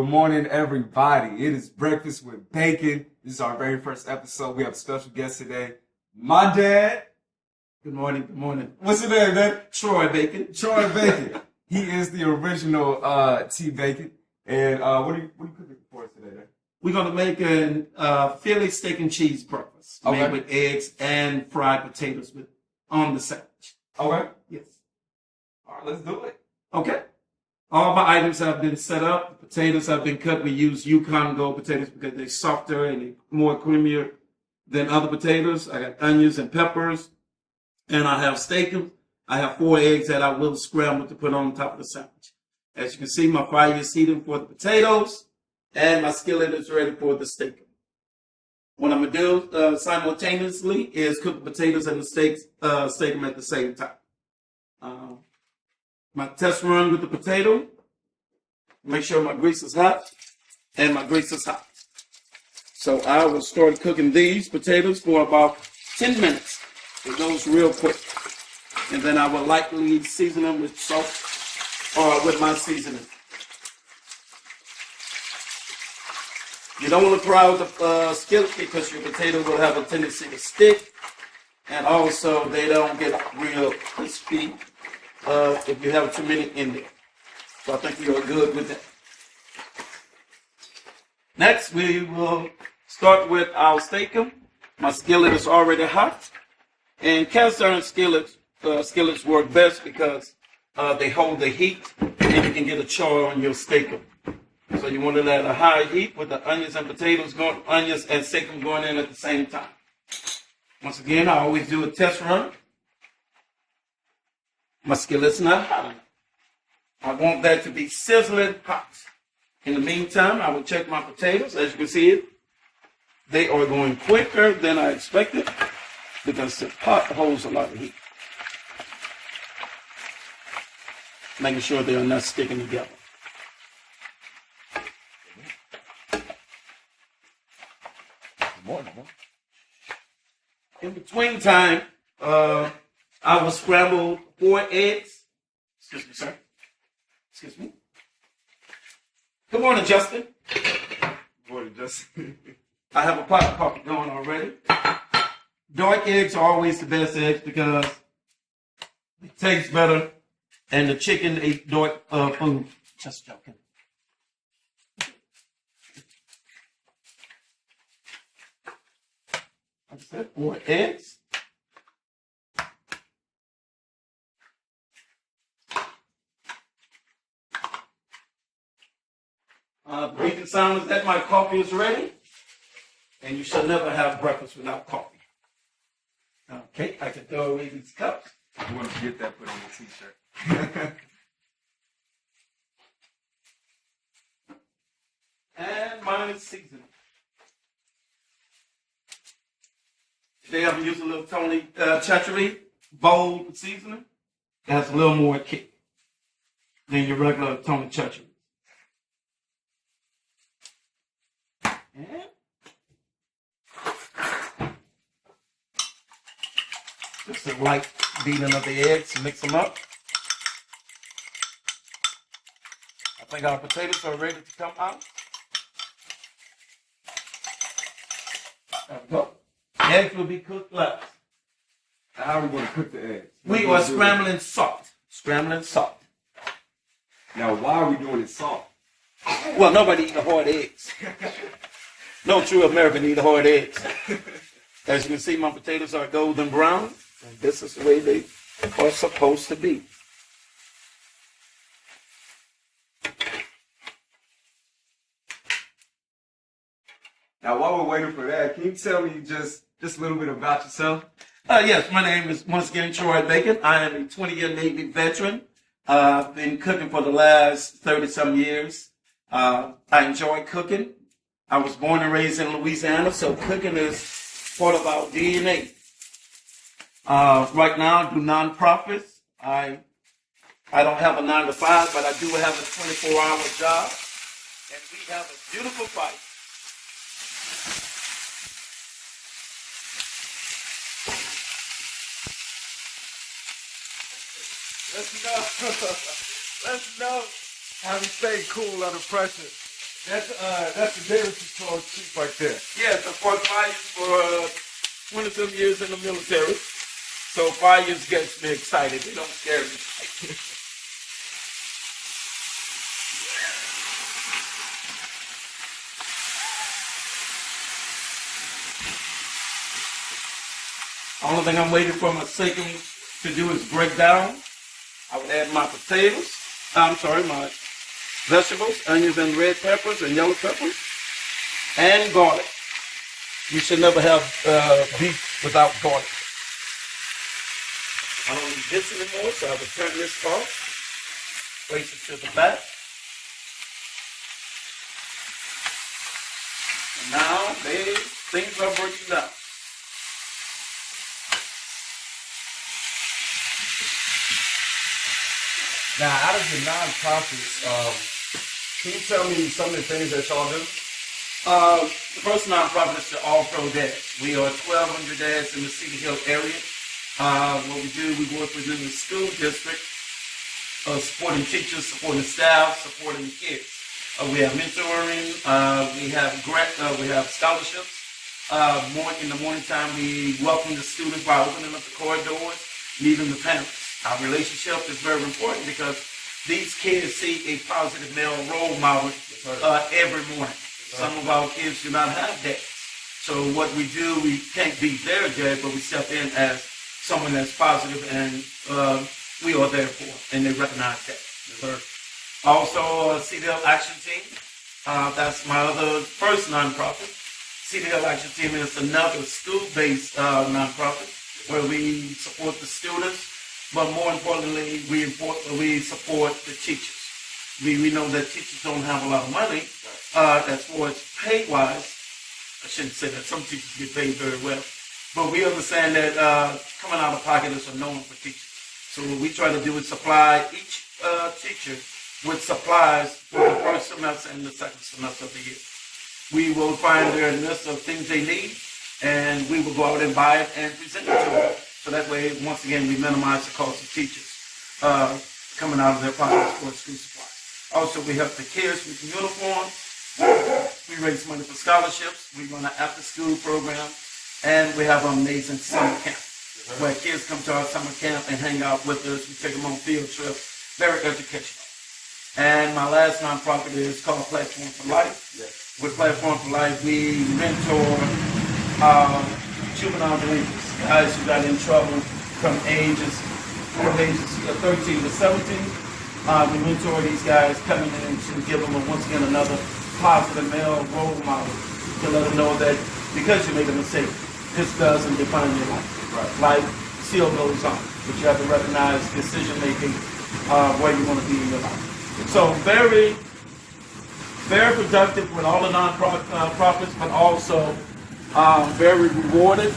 Good morning, everybody. It is Breakfast with Bacon. This is our very first episode. We have a special guest today. My dad. Good morning. Good morning. What's your name, man? Troy Bacon. Troy Bacon. He is the original T Bacon. And what are you cooking for us today, man? We're going to make a Philly steak and cheese breakfast made with eggs and fried potatoes on the sandwich. Okay. Yes. All right, let's do it. Okay. All my items have been set up. The potatoes have been cut. We use Yukon Gold potatoes because they're softer and they're more creamier than other potatoes. I got onions and peppers. And I have steak. I have 4 eggs that I will scramble to put on top of the sandwich. As you can see, my fire is heating for the potatoes. And my skillet is ready for the steak. What I'm going to do simultaneously is cook the potatoes and the steak them at the same time. My test run with the potato. Make sure my grease is hot. And my grease is hot. So I will start cooking these potatoes for about 10 minutes. It goes real quick. And then I will lightly season them with salt or with my seasoning. You don't want to fry with the skillet because your potato will have a tendency to stick. And also they don't get real crispy if you have too many in there. So I think you're good with that. Next, we will start with our steakum. My skillet is already hot. And cast iron skillets work best because they hold the heat and you can get a char on your steakum. So you want it at a high heat with the onions and onions and steakum going in at the same time. Once again, I always do a test run. My skillet's not hot enough. I want that to be sizzling hot. In the meantime, I will check my potatoes. As you can see, they are going quicker than I expected because the pot holds a lot of heat. Making sure they are not sticking together. In between time, I will scramble 4 eggs. Excuse me, sir. Excuse me. Good morning, Justin. Good morning, Justin. I have a pot of coffee going already. Dark eggs are always the best eggs because it tastes better and the chicken eat dark food. Just joking. Like I said, 4 eggs. The beeping sound is that my coffee is ready. And you should never have breakfast without coffee. Okay, I can throw away these cups. You want to get that put on the t-shirt. And mine is seasoning. Today I'm using a little Tony Chachery bold seasoning. It has a little more kick than your regular Tony Chachery. And just a light beating of the eggs to mix them up. I think our potatoes are ready to come out. There we go. Eggs will be cooked last. How are we going to cook the eggs? We are scrambling salt. Scrambling salt. Now, why are we doing it salt? Well, nobody eats hard eggs. No true American eat hard eggs. As you can see, my potatoes are golden brown. And this is the way they are supposed to be. Now, while we're waiting for that, can you tell me just a little bit about yourself? Yes, my name is once again Troy Bacon. I am a 20-year Navy veteran. I've been cooking for the last 30-some years. I enjoy cooking. I was born and raised in Louisiana, so cooking is part of our DNA. Right now, I do nonprofits. I don't have a 9-to-5, but I do have a 24-hour job. And we have a beautiful fight. Let's know how to stay cool under pressure. That's the daily control chief right there. Yes, I fought fires for 20-some years in the military. So fires gets me excited. They don't scare me. Only thing I'm waiting for my second to do is break down. I would add my potatoes. My vegetables, onions and red peppers and yellow peppers, and garlic. You should never have beef without garlic. I don't need this anymore, so I will turn this off. Place it to the back. And now things are breaking down. Now, out of your nonprofits, can you tell me some of the things that y'all do? The first nonprofit is the All Pro Dads. We are 1,200 dads in the Cedar Hill area. What we do, we work within the school district, supporting teachers, supporting staff, supporting kids. We have mentoring, we have scholarships. In the morning time, we welcome the students by opening up the corridors, meeting the parents. Our relationship is very important because these kids see a positive male role model every morning. Some of our kids do not have dads. So what we do, we can't be their dad, but we step in as someone that's positive, and we are there for them, and they recognize that. Also, Cedar Hill Action Team. That's my other first nonprofit. Cedar Hill Action Team is another school-based nonprofit where we support the students, but more importantly, we support the teachers. We know that teachers don't have a lot of money as far as pay-wise. I shouldn't say that. Some teachers get paid very well. But we understand that coming out of pocket is a norm for teachers. So what we try to do is supply each teacher with supplies for the first semester and the second semester of the year. We will find their list of things they need, and we will go out and buy it and present it to them. So that way, once again, we minimize the cost of teachers coming out of their pockets for school supplies. Also, we help the kids with uniforms. We raise money for scholarships. We run an after-school program. And we have an amazing summer camp where kids come to our summer camp and hang out with us. We take them on field trips. Very educational. And my last nonprofit is called Platform for Life. Yes. With Platform for Life, we mentor juvenile delinquents, guys who got in trouble from ages 13 to 17. We mentor these guys coming in to give them, once again, another positive male role model to let them know that because you make a mistake, this doesn't define your life. Right. Life still goes on, but you have to recognize decision-making, where you want to be in your life. So very, very productive with all the non-profits, but also very rewarded.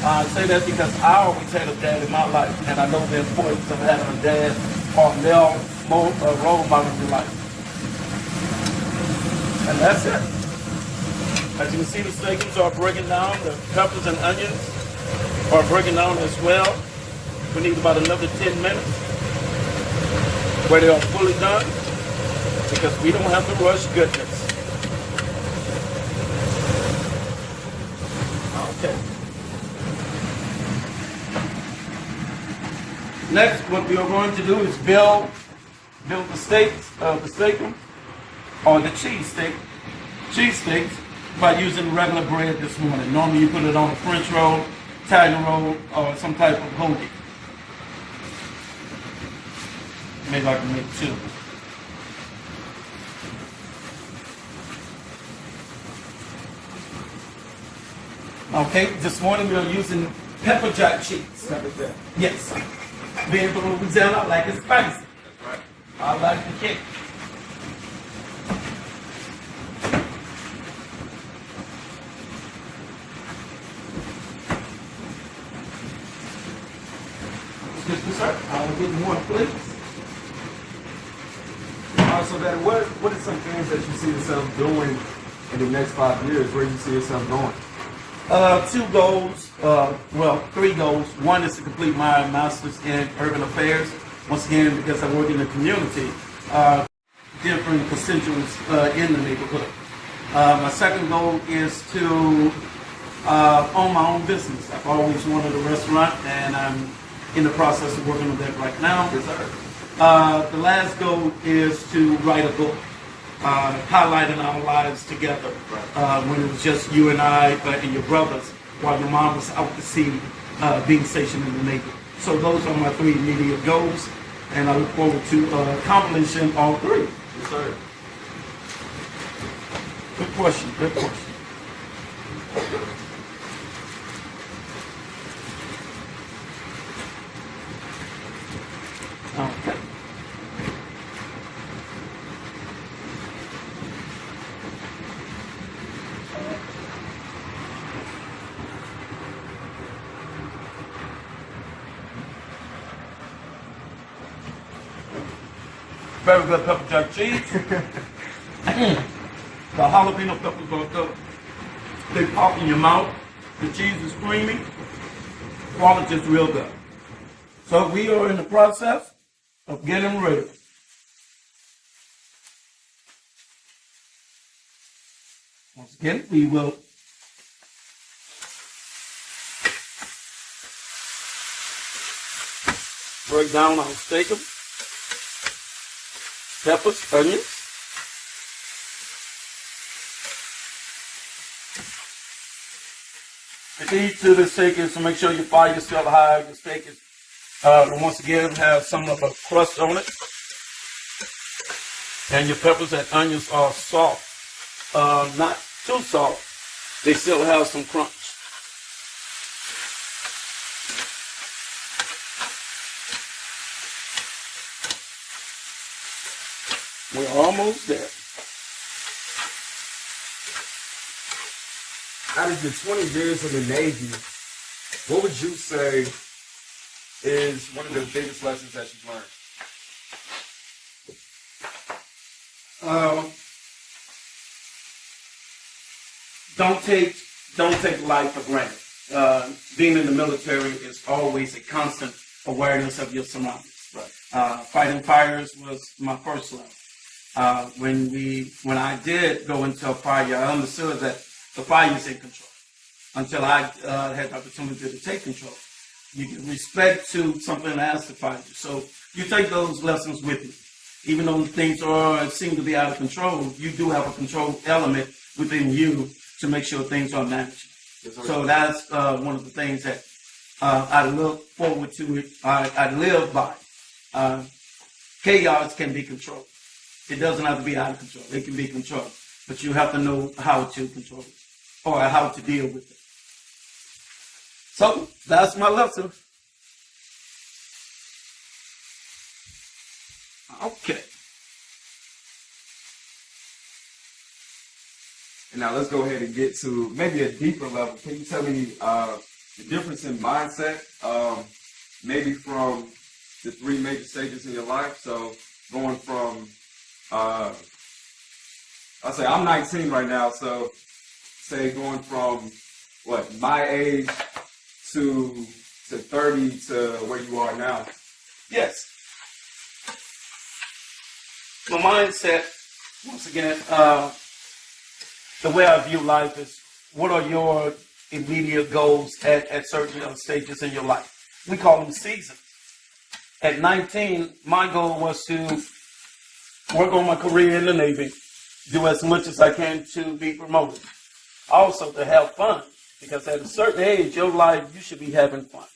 I say that because I always had a dad in my life, and I know the importance of having a dad or male role model in your life. And that's it. As you can see, the steaks are breaking down. The peppers and onions are breaking down as well. We need about another 10 minutes where they are fully done, because we don't have to rush goodness. Okay. Next, what we are going to do is build the steaks, the steak or the cheese steaks by using regular bread this morning. Normally you put it on a French roll, Italian roll, or some type of hoagie. Maybe I can make two. Okay, this morning we are using pepper jack cheese. Yes. Being from Louisiana, I like it spicy. That's right. I like the kick. Excuse me, sir. I'll get more, please. So that what are some things that you see yourself doing in the next 5 years? Where you see yourself going? 2 goals, well, 3 goals. One is to complete my master's in urban affairs. Once again, because I work in the community, different constituents in the neighborhood. My second goal is to own my own business. I've always wanted a restaurant, and I'm in the process of working on that right now. Yes, sir. The last goal is to write a book, highlighting our lives together when it was just you and I and your brothers, while your mom was out to sea, being stationed in the Navy. So those are my 3 immediate goals, and I look forward to accomplishing all 3. Yes, sir. Good question. Good question. Okay. Very good pepper jack cheese. The jalapeno peppers are good. They pop in your mouth. The cheese is creamy. Quality is real good. So we are in the process of getting ready. Once again, we will break down our steak, peppers, onions. The key to the steak is to make sure your fire is still high. Your steak is, once again, have some of a crust on it. And your peppers and onions are soft. Not too soft. They still have some crunch. We're almost there. Out of your 20 years in the Navy, what would you say Is one of the biggest lessons that you've learned? Don't take life for granted. Being in the military is always a constant awareness of your surroundings. Right. Fighting fires was my first love. When I did go into a fire, I understood that the fire is in control. Until I had the opportunity to take control, you give respect to something that has to fire you. So you take those lessons with you. Even though things seem to be out of control, you do have a control element within you to make sure things are managed. Yes, So that's one of the things that I look forward to. I live by. Chaos can be controlled. It doesn't have to be out of control. It can be controlled. But you have to know how to control it or how to deal with it. So that's my lesson. Okay. And now let's go ahead and get to maybe a deeper level. Can you tell me the difference in mindset, maybe from the 3 major stages in your life? So going from, I'll say I'm 19 right now, so say going from my age to 30 to where you are now. Yes. My mindset, once again, the way I view life is, what are your immediate goals at certain stages in your life? We call them seasons. At 19, my goal was to work on my career in the Navy, do as much as I can to be promoted. Also to have fun, because at a certain age, your life, you should be having fun.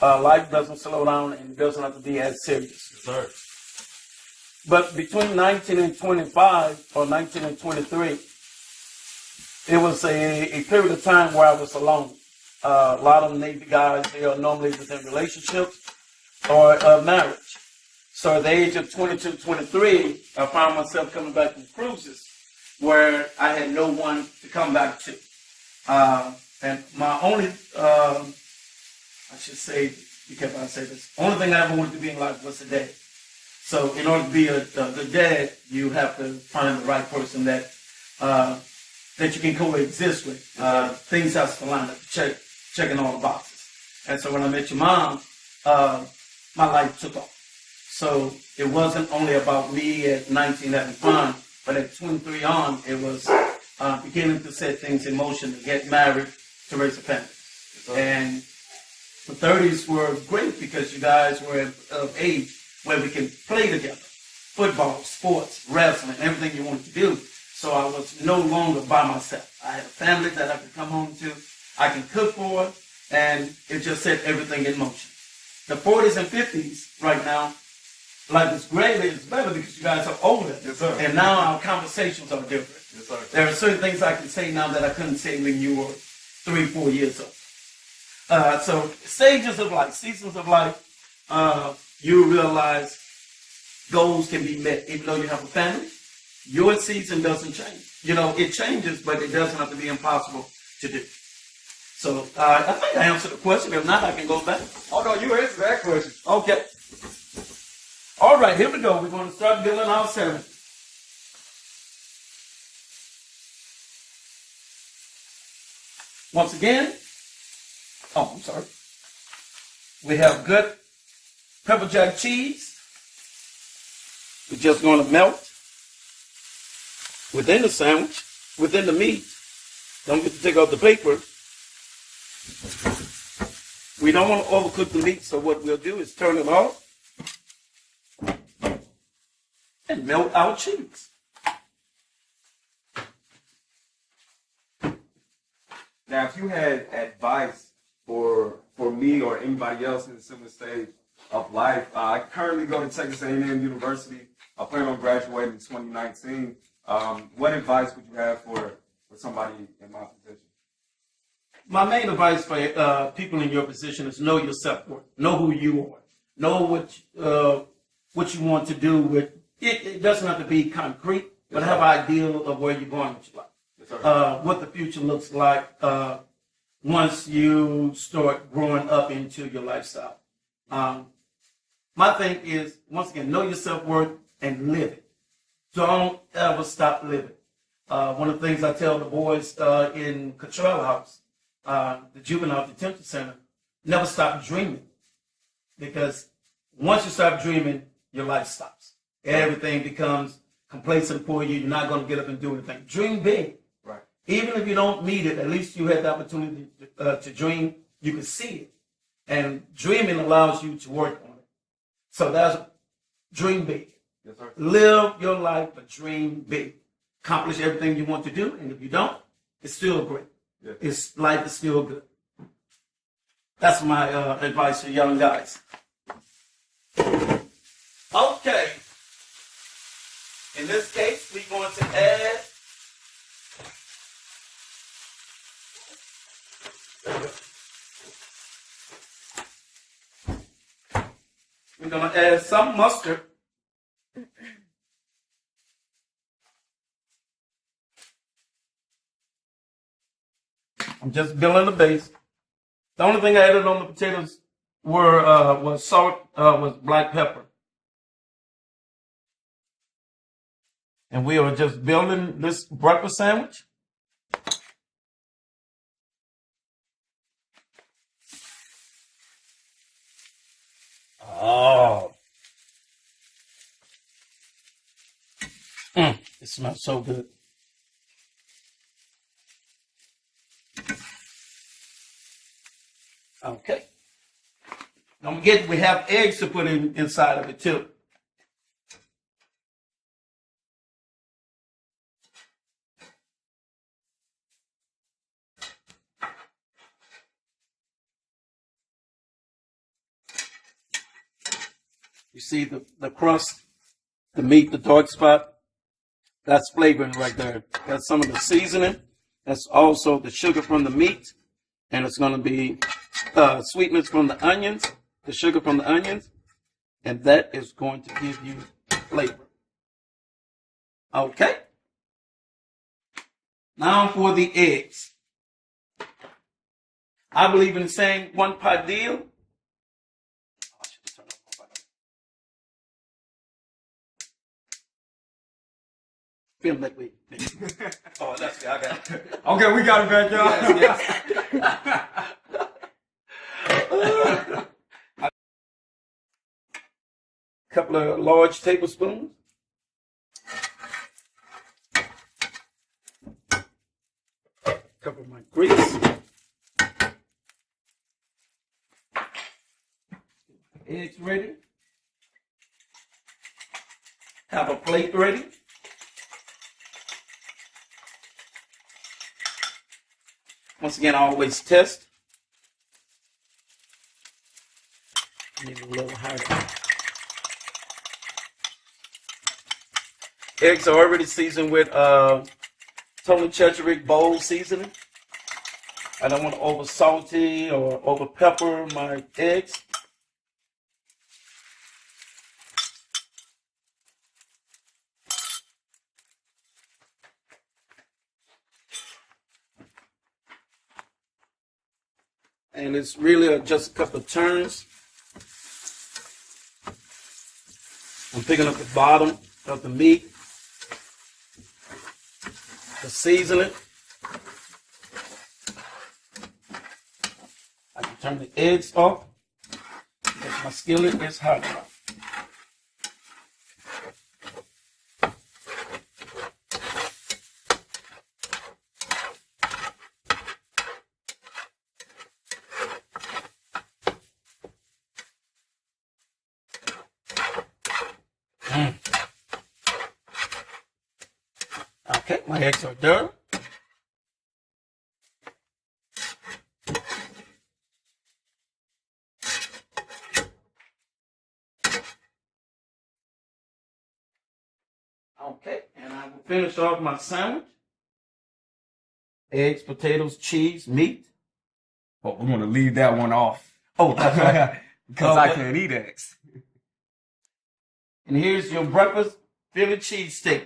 Life doesn't slow down and it doesn't have to be as serious. Sir. But between 19 and 25, or 19 and 23, it was a period of time where I was alone. A lot of Navy guys, they are normally within relationships or marriage. So at the age of 22, 23, I found myself coming back from cruises where I had no one to come back to. And my only, I should say, be careful how I say this, only thing I ever wanted to be in life was a dad. So in order to be a good dad, you have to find the right person that you can coexist with. Things have to line up, checking all the boxes. And so when I met your mom, my life took off. So it wasn't only about me at 19 having fun, but at 23 on, it was beginning to set things in motion to get married, to raise a family. And the 30s were great because you guys were of age where we can play together. Football, sports, wrestling, everything you wanted to do. So I was no longer by myself. I had a family that I could come home to. I can cook for, and it just set everything in motion. The 40s and 50s right now, life is great. It's better because you guys are older. Yes, sir. And now our conversations are different. Yes, sir. There are certain things I can say now that I couldn't say when you were 3-4 years old. So stages of life, seasons of life, you realize goals can be met even though you have a family. Your season doesn't change. You know, it changes, but it doesn't have to be impossible to do. So I think I answered the question. If not, I can go back. Oh, no, you answered that question. Okay. All right, here we go. We're going to start building our sermon. Once again, I'm sorry. We have good pepper jack cheese. We're just going to melt within the sandwich, within the meat. Don't get to take out the paper. We don't want to overcook the meat, so what we'll do is turn it off and melt our cheese. Now, if you had advice for me or anybody else in a similar stage of life, I currently go to Texas A&M University. I plan on graduating in 2019. What advice would you have for somebody in my position? My main advice for people in your position is know your self-worth. Know who you are. Know what you want to do with it. It doesn't have to be concrete, but have an ideal of where you're going with your life. Yes, sir. What the future looks like once you start growing up into your lifestyle. My thing is, once again, know your self-worth and live it. Don't ever stop living. One of the things I tell the boys in Cottrell House, the juvenile detention center, never stop dreaming. Because once you stop dreaming, your life stops. Everything becomes complacent for you. You're not going to get up and do anything. Dream big. Right. Even if you don't meet it, at least you had the opportunity to dream. You can see it. And dreaming allows you to work on it. So that's dream big. Yes, sir. Live your life, but dream big. Accomplish everything you want to do. And if you don't, it's still great. Yes. Life is still good. That's my advice to young guys. Okay. In this case, we're going to add some mustard. I'm just building the base. The only thing I added on the potatoes was salt, was black pepper. And we are just building this breakfast sandwich. Oh. It smells so good. Okay. Don't forget, we have eggs to put inside of it too. You see the crust, the meat, the dark spot? That's flavoring right there. That's some of the seasoning. That's also the sugar from the meat. And it's going to be sweetness from the onions, the sugar from the onions. And that is going to give you flavor. Okay. Now for the eggs. I believe in saying one pot deal. Feeling like we. Oh, that's good. I got it. Okay, we got it back, y'all. Yes. couple of large tablespoons. Cover my grease. Eggs ready. Have a plate ready. Once again, always test. Maybe a little harder. Eggs are already seasoned with Tony Checherick bowl seasoning. I don't want to over salty or over pepper my eggs. And it's really just a couple of turns. I'm picking up the bottom of the meat, the seasoning. I can turn the eggs off because my skillet is hot. Okay, my eggs are done. Okay, and I will finish off my sandwich. Eggs, potatoes, cheese, meat. Oh, we're gonna leave that one off. Oh, that's right. Because I can't eat eggs. And here's your breakfast Philly cheesesteak.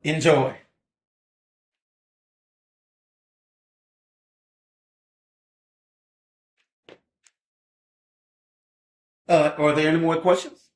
Enjoy. Are there any more questions?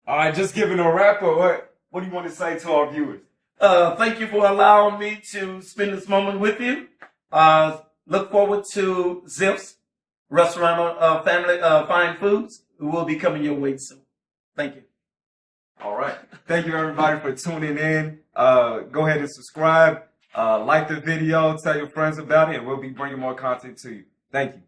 All right, just giving a wrap up. What do you want to say to our viewers? Thank you for allowing me to spend this moment with you. Look forward to Ziff's Restaurant of Family Fine Foods, who will be coming your way soon. Thank you. All right. Thank you, everybody, for tuning in. Go ahead and subscribe. Like the video. Tell your friends about it, and we'll be bringing more content to you. Thank you.